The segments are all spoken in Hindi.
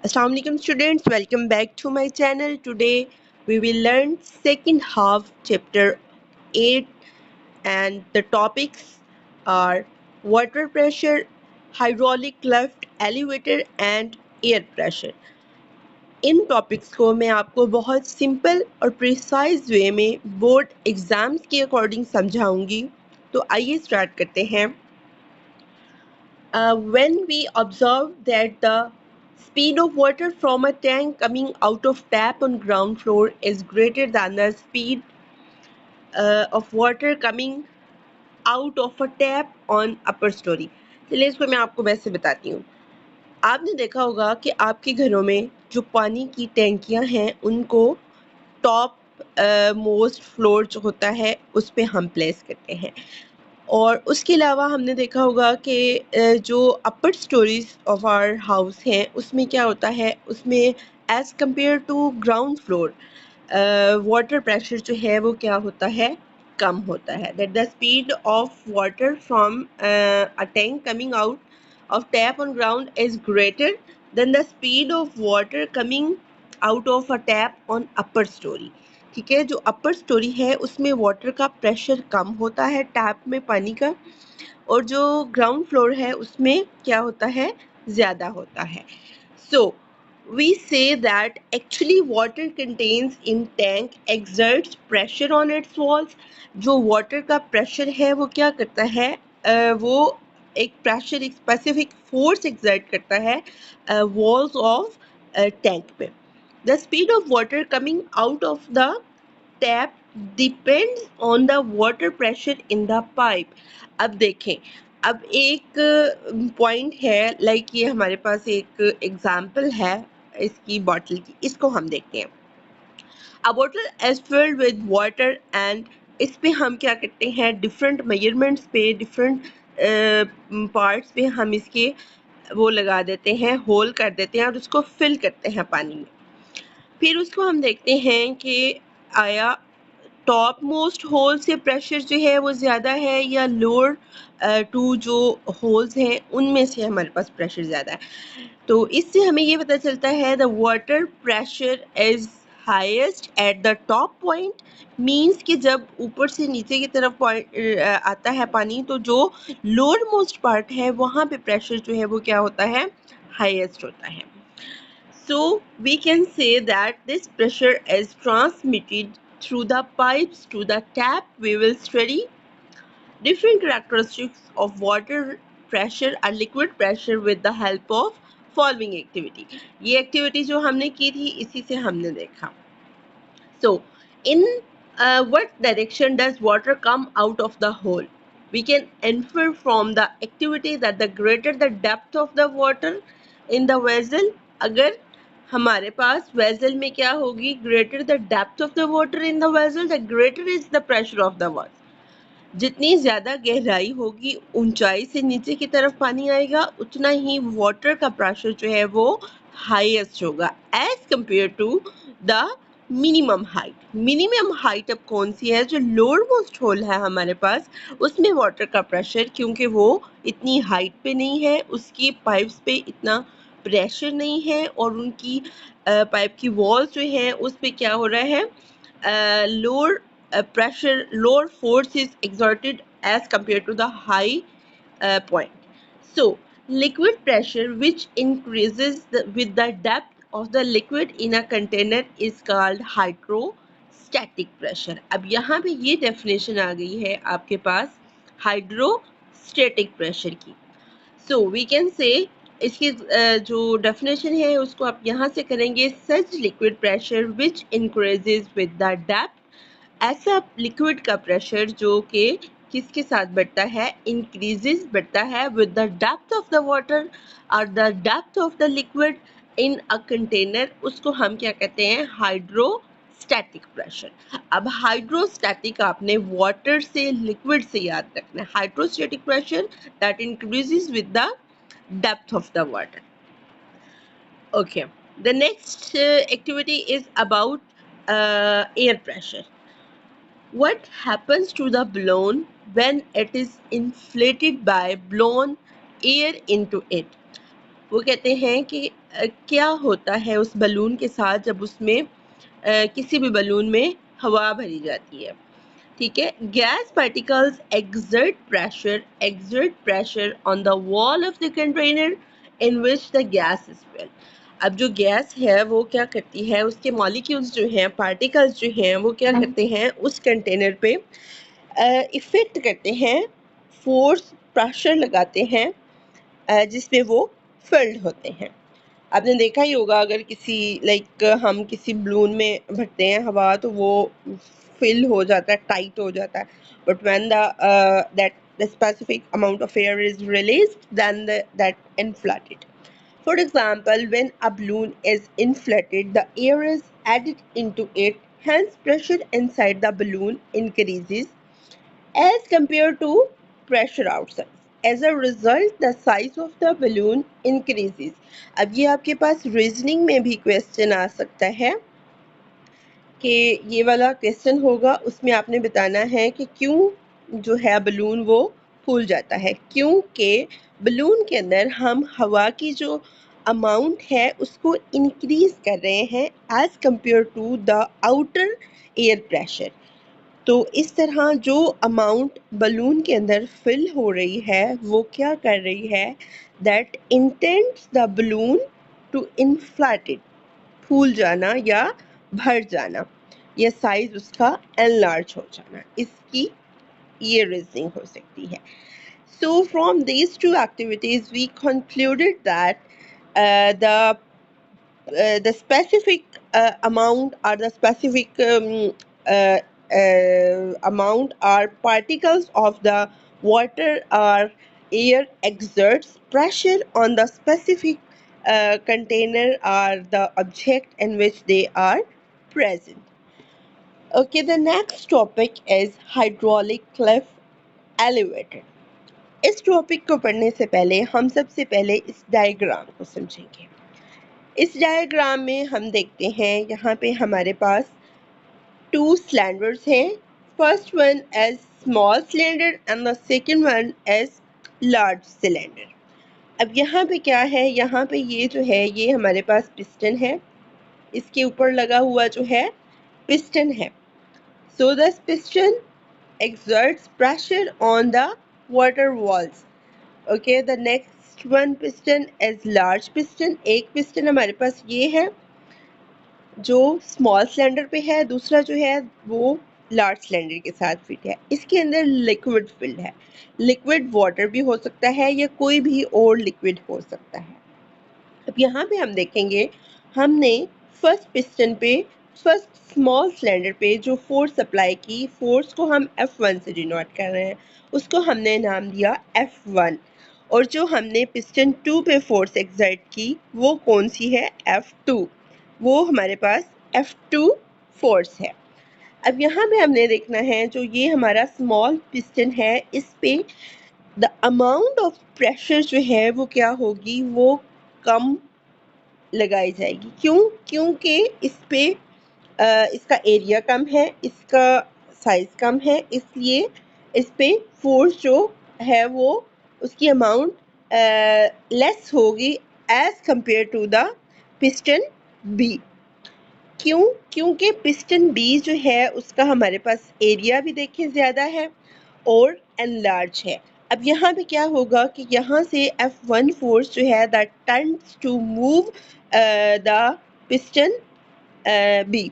Assalamu alaikum students, welcome back to my channel. Today we will learn second half chapter 8 and the topics are water pressure, hydraulic lift, elevator and air pressure. In topics को मैं आपको बहुत सिंपल और प्रिसाइज वे में बोर्ड एग्जाम्स के अकॉर्डिंग समझाऊंगी. तो आइए स्टार्ट करते हैं. When we observe that the speed of water from a tank coming out of tap on ground floor is greater than the speed of water coming out of a tap on upper story. चलिए इसको मैं आपको वैसे बताती हूँ. आपने देखा होगा कि आपके घरों में जो पानी की टैंकियाँ हैं उनको टॉप मोस्ट फ्लोर जो होता है उस पे हम प्लेस करते हैं. और उसके अलावा हमने देखा होगा कि जो upper stories of our house हैं उसमें क्या होता है, उसमें as compare to ground floor water pressure जो है वो क्या होता है, कम होता है. That the speed of water from a tank coming out of tap on ground is greater than the speed of water coming out of a tap on upper story. ठीक है, जो अपर स्टोरी है उसमें वाटर का प्रेशर कम होता है टैप में पानी का, और जो ग्राउंड फ्लोर है उसमें क्या होता है, ज़्यादा होता है. सो we say that actually water contains in tank exerts pressure on its walls. जो water का pressure है वो क्या करता है, वो एक pressure, एक specific force exert करता है walls of tank पे. The speed of water coming out of the tap depends on the water pressure in the pipe. अब देखें, अब एक पॉइंट है, लाइक ये हमारे पास एक एग्जाम्पल है इसकी बॉटल की, इसको हम देखते हैं. अ bottle is filled with water and इस पे हम क्या करते हैं, डिफरेंट मेजरमेंट्स पे, डिफरेंट पार्ट्स पे हम इसके वो लगा देते हैं, होल कर देते हैं और उसको फिल करते हैं पानी में. फिर उसको हम देखते हैं कि आया टॉप मोस्ट होल से प्रेशर जो है वो ज़्यादा है या लोअर टू जो होल्स हैं उनमें से हमारे पास प्रेशर ज़्यादा है. तो इससे हमें ये पता चलता है the water pressure is highest at the top point. Means कि जब ऊपर से नीचे की तरफ पॉइंट आता है पानी, तो जो लोअर मोस्ट पार्ट है वहाँ पे प्रेशर जो है वो क्या होता है, हाईएस्ट होता है. So we can say that this pressure is transmitted through the pipes to the tap. We will study different characteristics of water pressure and liquid pressure with the help of following activity. ये activity जो हमने की थी इसी से हमने देखा. So in what direction does water come out of the hole? We can infer from the activity that the greater the depth of the water in the vessel, अगर हमारे पास वेसल में क्या होगी, greater the depth of the water in the vessel the greater is the pressure of the water. जितनी ज़्यादा गहराई होगी, ऊंचाई से नीचे की तरफ पानी आएगा, उतना ही वाटर का प्रेशर जो है वो हाईएस्ट होगा as compare to the minimum height. Minimum height अब कौन सी है, जो लोअर मोस्ट होल है हमारे पास, उसमें वाटर का प्रेशर क्योंकि वो इतनी हाइट पे नहीं है, उसकी पाइप्स पे इतना प्रेशर नहीं है और उनकी पाइप की वॉल्स जो है उस पे क्या हो रहा है, lower pressure, lower force is exerted as compared to the high point. So, liquid pressure which increases with the depth of the liquid in a container is called hydrostatic pressure. अब यहाँ पे ये definition आ गई है आपके पास hydrostatic pressure की. So we can say इसकी जो definition है उसको आप यहाँ से करेंगे, such liquid pressure which increases with the depth. ऐसा लिक्विड का प्रेशर जो कि किसके साथ बढ़ता है, इंक्रीजेस बढ़ता है with the depth of the water और the depth of the liquid in a container, उसको हम क्या कहते हैं, हाइड्रोस्टैटिक प्रेशर. अब हाइड्रोस्टैटिक आपने वाटर से, लिक्विड से याद रखना है. Hydrostatic pressure that increases with the depth of the water. Okay, the next activity is about air pressure. What happens to the balloon when it is inflated by blown air into it? वो कहते हैं कि क्या होता है उस बलून के साथ जब उसमें किसी भी बलून में हवा भरी जाती है, ठीक है। Gas particles exert pressure on the wall of the container in which the gas is filled. अब जो गैस है वो क्या करती है, उसके मॉलिक्यूल्स जो हैं, पार्टिकल्स जो हैं, वो क्या करते हैं, उस कंटेनर पे इफेक्ट करते हैं, फोर्स प्रेशर लगाते हैं जिसमें वो फिल्ड होते हैं। आपने देखा ही होगा, अगर किसी हम किसी बलून में भरते हैं हवा तो वो फिल हो जाता है, टाइट हो जाता है, but when the specific amount of air is released then that inflated. For example, when a balloon is inflated, the air is added into it, hence pressure inside the balloon increases as compared to pressure outside. As a result, the size of the balloon increases. अब ये आपके पास रीजनिंग में भी क्वेश्चन आ सकता है कि ये वाला क्वेश्चन होगा, उसमें आपने बताना है कि क्यों जो है बलून वो फूल जाता है, क्योंकि बलून के अंदर हम हवा की जो अमाउंट है उसको इंक्रीज कर रहे हैं as compare to the outer air pressure. तो इस तरह जो अमाउंट बलून के अंदर फिल हो रही है वो क्या कर रही है, that intents the balloon to inflated, फूल जाना या भर जाना, या साइज उसका एनलार्ज हो जाना, इसकी ये रीजनिंग हो सकती है. So from these two activities we concluded that the specific amount or the specific uh, amount or particles of the water or air exerts pressure on the specific container or the object in which they are present. Okay, the next topic is hydraulic cliff elevator. इस टॉपिक को पढ़ने से पहले हम सबसे पहले इस डायग्राम को समझेंगे. इस डायग्राम में हम देखते हैं यहाँ पे हमारे पास टू सिलेंडर्स हैं. First one as small cylinder and the second one as large cylinder. अब यहाँ पे क्या है, यहाँ पे ये जो है ये हमारे पास पिस्टन है, इसके ऊपर लगा हुआ जो है पिस्टन है. So the piston exerts pressure on the water walls. Okay, the next one piston is large piston. एक पिस्टन हमारे पास ये है जो स्मॉल सिलेंडर पे है, दूसरा जो है वो लार्ज सिलेंडर के साथ फिट है. इसके अंदर लिक्विड फिल्ड है, लिक्विड वाटर भी हो सकता है या कोई भी और लिक्विड हो सकता है. अब यहाँ पे हम देखेंगे, हमने फर्स्ट पिस्टन पे, फर्स्ट स्मॉल सिलेंडर पे जो फोर्स अप्लाई की, फोर्स को हम F1 से डिनोट कर रहे हैं, उसको हमने नाम दिया F1. और जो हमने पिस्टन 2 पे फोर्स एक्सर्ट की वो कौन सी है, F2. वो हमारे पास F2 फोर्स है. अब यहाँ पे हमने देखना है जो ये हमारा स्मॉल पिस्टन है, इस पे द अमाउंट ऑफ प्रेशर जो है वो क्या होगी, वो कम लगाई जाएगी. क्यों, क्योंकि इस पे इसका एरिया कम है, इसका साइज कम है, इसलिए इस पे फोर्स जो है वो उसकी अमाउंट लेस होगी as compare to the piston B. क्यों, क्योंकि पिस्टन बी जो है उसका हमारे पास एरिया भी देखें ज़्यादा है और एनलार्ज है. अब यहाँ पे क्या होगा कि यहाँ से F1 फोर्स जो है that tends to move the piston B.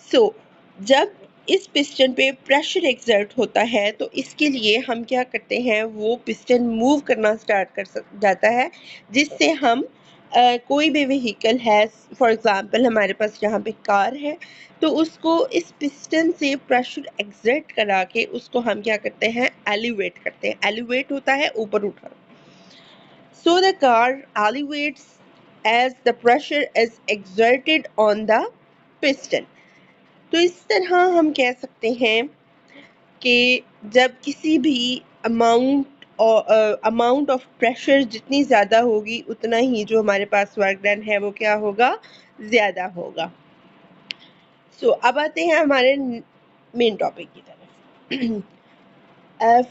So जब इस पिस्टन पे प्रेशर एक्सर्ट होता है तो इसके लिए हम क्या करते हैं, वो पिस्टन मूव करना स्टार्ट कर जाता है, जिससे हम कोई भी व्हीकल है, फॉर एग्जांपल हमारे पास यहाँ पे कार है, तो उसको इस पिस्टन से प्रेशर एक्सर्ट करा के उसको हम क्या करते हैं, एलिवेट करते हैं. एलिवेट होता है ऊपर उठाना. So the car elevates as the pressure is exerted on the piston. तो इस तरह हम कह सकते हैं कि जब किसी भी अमाउंट ऑफ प्रेशर जितनी ज़्यादा होगी उतना ही जो हमारे पास वर्क डन है वो क्या होगा, ज़्यादा होगा. सो अब आते हैं हमारे मेन टॉपिक की तरफ.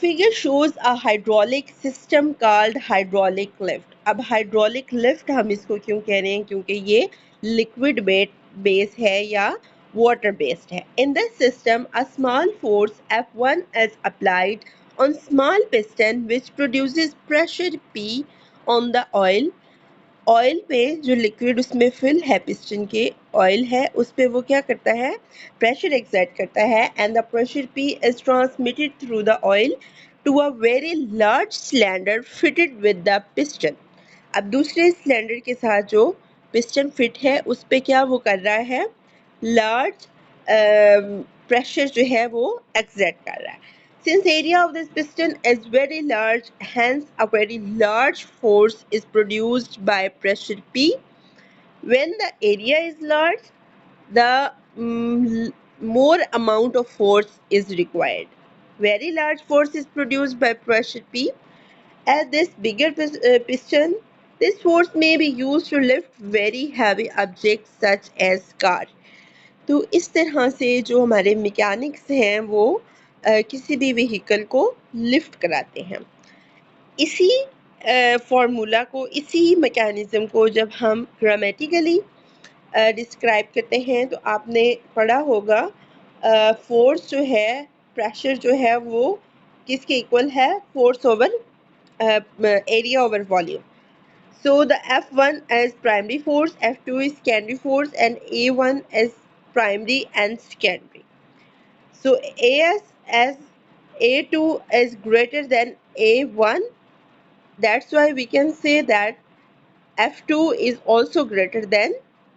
Figure shows a hydraulic system called hydraulic lift. अब हाइड्रोलिक लिफ्ट हम इसको क्यों कह रहे हैं, क्योंकि ये लिक्विड बेस है या water based है. In this system, a small force F1 is applied on small piston which produces pressure P on the oil. Oil पे जो लिक्विड उसमें फिल है पिस्टन के ऑयल है उस पे वो क्या करता है, प्रेशर एक्सर्ट करता है and the pressure P is transmitted through the oil to a very large cylinder fitted with the piston. अब दूसरे सिलेंडर के साथ जो पिस्टन फिट है उस पे क्या वो कर रहा है, लार्ज प्रेशर जो है वो एक्सर्ट कर रहा है. Since area of this piston is very large, hence a very large force is produced by pressure P. When the area is large, the more amount of force is required. Very large force is produced by pressure P. As this bigger piston, this force may be used to lift very heavy objects such as car. तो इस तरह से जो हमारे मैकेनिक्स हैं वो किसी भी व्हीकल को लिफ्ट कराते हैं. इसी फार्मूला को, इसी मैकेनिज्म को जब हम ग्रामेटिकली डिस्क्राइब करते हैं तो आपने पढ़ा होगा फोर्स जो है, प्रेशर जो है वो किसके इक्वल है, force over area over volume. So the F1 is primary force, F2 is secondary force, and A1 is primary and secondary. So as A2 is greater than A1, that's why we can say that F2 is also greater than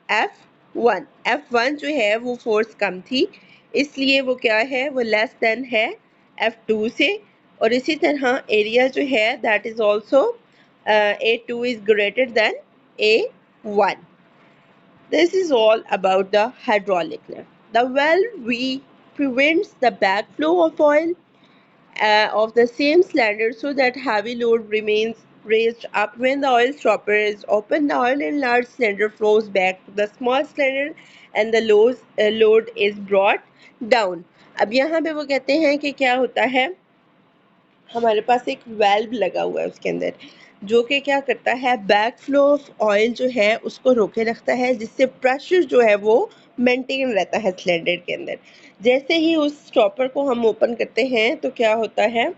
F1. F1 जो है वो फोर्स कम थी इसलिए वो क्या है, वो लेस देन है F2 से. और इसी तरह एरिया जो है that is also A2 is greater than A1. This is all about the hydraulic lift. The valve V prevents the backflow of oil of the same cylinder so that heavy load remains raised up. When the oil stopper is open, the oil in large cylinder flows back to the small cylinder and the load is brought down. अब यहाँ पे वो कहते हैं कि क्या होता है, हमारे पास एक वेल्व लगा हुआ है उसके अंदर जो कि क्या करता है, बैक फ्लो ऑफ ऑयल जो है उसको रोके रखता है जिससे प्रेशर जो है वो मेंटेन रहता है सिलेंडर के अंदर. जैसे ही उस स्टॉपर को हम ओपन करते हैं तो क्या होता है,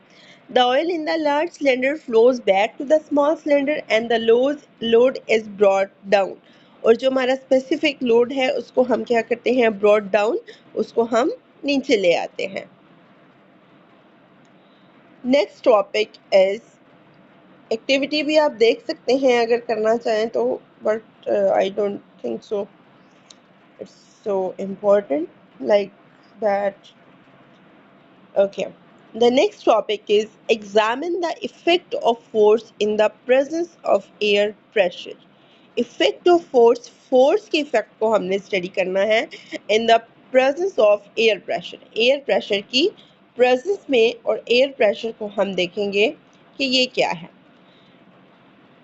the oil in the large cylinder flows back to the small cylinder and the load is brought down. और जो हमारा स्पेसिफिक लोड है उसको हम क्या करते हैं, ब्रॉट डाउन, उसको हम नीचे ले आते हैं. Next topic is activity. भी आप देख सकते हैं अगर करना चाहें तो, but I don't think so it's so important like that. Okay, the next topic is examine the effect of force in the presence of air pressure. Effect of force, force के effect को हमने study करना है in the presence of air pressure. air pressure की presence में और air pressure को हम देखेंगे कि ये क्या है.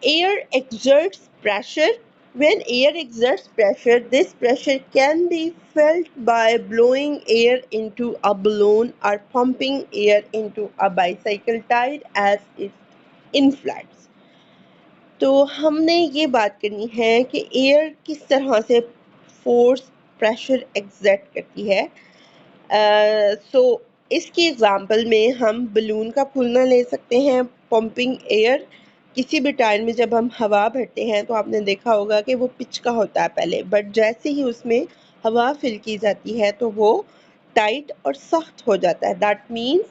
Air exerts pressure. When air exerts pressure, this pressure can be felt by blowing air into a balloon or pumping air into a bicycle tire as it inflates. तो हमने ये बात करनी है कि एयर किस तरह से फोर्स प्रेशर एक्सर्ट करती है. सो इसकी एग्जांपल में हम बलून का फूलना ले सकते हैं. पंपिंग एयर, किसी भी टायर में जब हम हवा भरते हैं तो आपने देखा होगा कि वो पिच का होता है पहले, बट जैसे ही उसमें हवा फिल की जाती है तो वो टाइट और सख्त हो जाता है. That means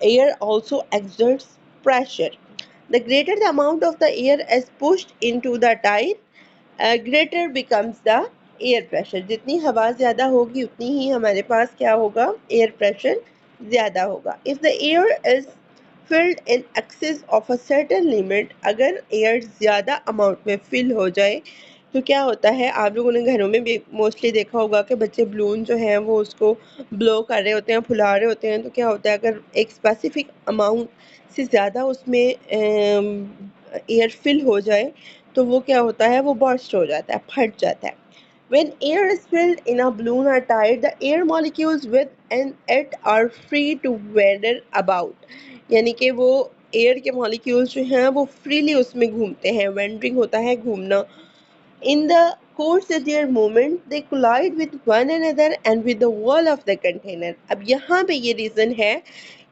air also exerts pressure. The greater the amount of the air is pushed into the tire, greater becomes the air pressure. जितनी हवा ज़्यादा होगी उतनी ही हमारे पास क्या होगा, एयर प्रेशर ज़्यादा होगा. If the air is filled in excess of a certain limit, अगर एयर ज़्यादा अमाउंट में फिल हो जाए तो क्या होता है, आप लोगों ने घरों में भी मोस्टली देखा होगा कि बच्चे बलून जो हैं वो उसको ब्लो कर रहे होते हैं, फुला रहे होते हैं. तो क्या होता है, अगर एक स्पेसिफिक अमाउंट से ज़्यादा उसमें एयर फिल हो जाए तो वो क्या होता है, वो बर्स्ट हो जाता है, फट जाता है. When air is filled in a balloon or tire, the air molecules within it are free to wander about. यानी कि वो एयर के मॉलिक्यूल्स जो हैं वो फ्रीली उसमें घूमते हैं, वेंडरिंग होता है घूमना. In the course of their movement, they collide with one another and with the wall of the container. अब यहाँ पे ये reason है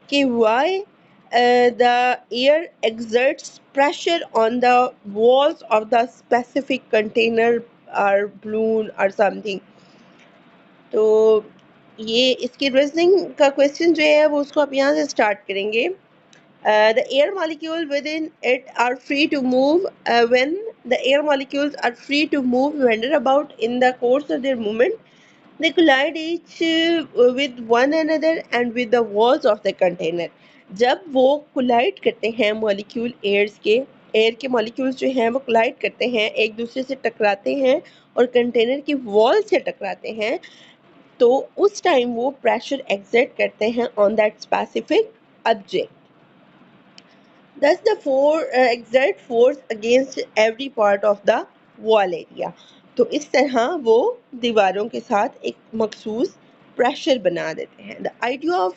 कि why the air exerts pressure on the walls of the specific container or balloon or something. तो ये इसकी reasoning का question जो है वो उसको आप यहाँ से start करेंगे. The air molecule within it are free to move when the air molecules are free to move wander about in the course of their movement. They collide each with one another and with the walls of the container. जब वो collide करते हैं molecule airs के एयर के मॉलिक्यूल्स जो हैं वो कोलाइड करते हैं, एक दूसरे से टकराते हैं और कंटेनर की वॉल से टकराते हैं, तो उस टाइम वो प्रेशर एक्सर्ट करते हैं on that specific object. Thus the exert force against every part of the wall area. तो इस तरह वो दीवारों के साथ एक मखसूस प्रेशर बना देते हैं. The idea of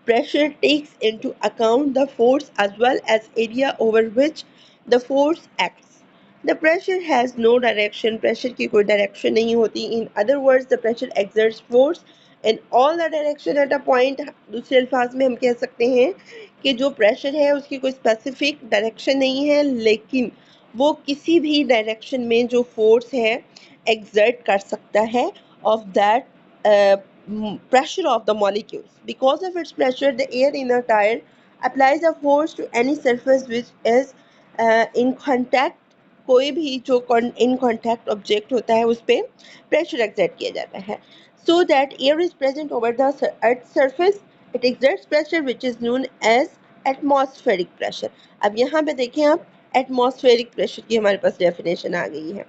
pressure takes into account the force as well as area over which the force acts. The pressure has no direction. Pressure की कोई direction नहीं होती. In other words, the pressure exerts force in all the direction at a point. दूसरे अल्फाज में हम कह सकते हैं कि जो प्रेशर है उसकी कोई स्पेसिफिक डायरेक्शन नहीं है, लेकिन वो किसी भी डायरेक्शन में जो फोर्स है एक्सर्ट कर सकता है of that pressure of the molecules. Because of its pressure, the air in a tire applies a force to any surface which is in contact. कोई भी जो in contact object होता है उस पर pressure exert किया जाता है. So that air is present over the earth's surface. It exerts pressure which is known as atmospheric pressure. अब यहाँ पे देखें आप, atmospheric pressure की हमारे पास definition आ गई है.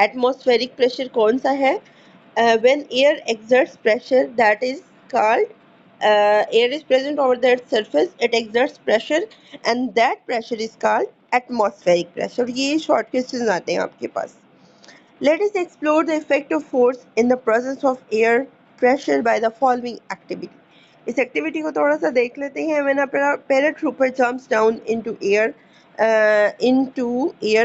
Atmospheric pressure कौन सा है? When air exerts pressure, that is called air is present over the earth's surface, it exerts pressure and that pressure is called atmospheric pressure. ये short questions आते हैं आपके पास. Let us explore the effect of force in the presence of air pressure by the following activity. इस एक्टिविटी को थोड़ा सा देख लेते हैं. When a paratrooper jumps down into air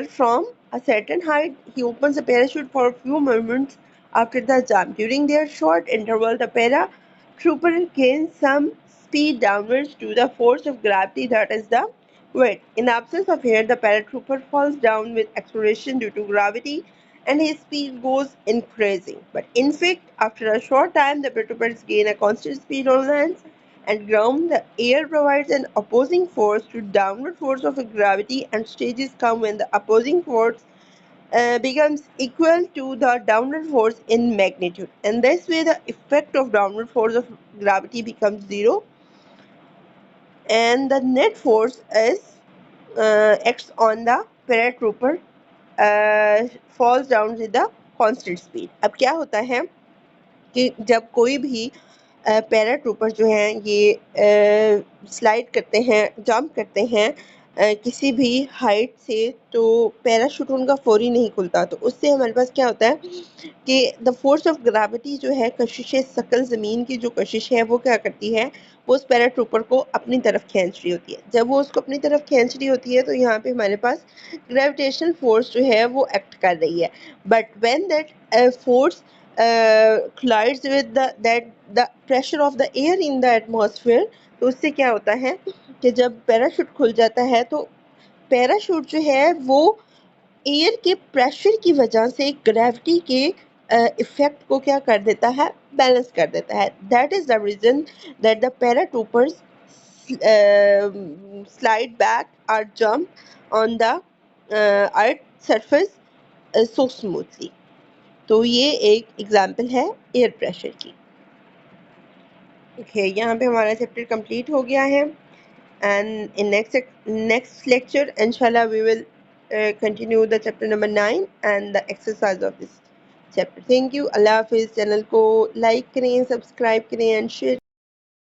from a certain height, he opens the parachute for a few moments after the jump. During their short interval, the paratrooper gains some speed downwards to the force of gravity, that is the weight. In the absence of air, the paratrooper falls down with acceleration due to gravity and his speed goes increasing. But in fact, after a short time, the paratroopers gain a constant speed on land and ground. The air provides an opposing force to downward force of gravity, and stages come when the opposing force becomes equal to the downward force in magnitude. And this way, the effect of downward force of gravity becomes zero, and the net force is acts on the paratrooper falls down with the constant speed. अब क्या होता है कि जब कोई भी पैराट्रूपर जो हैं ये स्लाइड करते हैं, जंप करते हैं किसी भी हाइट से, तो पैराशूट उनका फौरी नहीं खुलता. तो उससे हमारे पास क्या होता है कि द फोर्स ऑफ ग्रेविटी जो है, कशिश सकल ज़मीन की जो कशिश है वो क्या करती है, वो उस पैराट्रूपर को अपनी तरफ खींच रही होती है. जब वो उसको अपनी तरफ खींच रही होती है तो यहाँ पे हमारे पास ग्रेविटेशनल फोर्स जो है वो एक्ट कर रही है. But when that force collides with the pressure of the air in the atmosphere, तो उससे क्या होता है कि जब पैराशूट खुल जाता है तो पैराशूट जो है वो एयर के प्रेशर की वजह से ग्रेविटी के इफेक्ट को क्या कर देता है, बैलेंस कर देता है. That is the reason that the paratroopers slide back or jump on the earth surface so smoothly. तो ये एक एग्जाम्पल है एयर प्रेशर की. ओके, यहाँ पे हमारा चैप्टर कंप्लीट हो गया है. एंड इन नेक्स्ट लेक्चर इंशाल्लाह we will continue the chapter number 9 and the exercise of this chapter. Thank you. अल्लाह हाफिज़. चैनल को लाइक करें, सब्सक्राइब करें एंड शेयर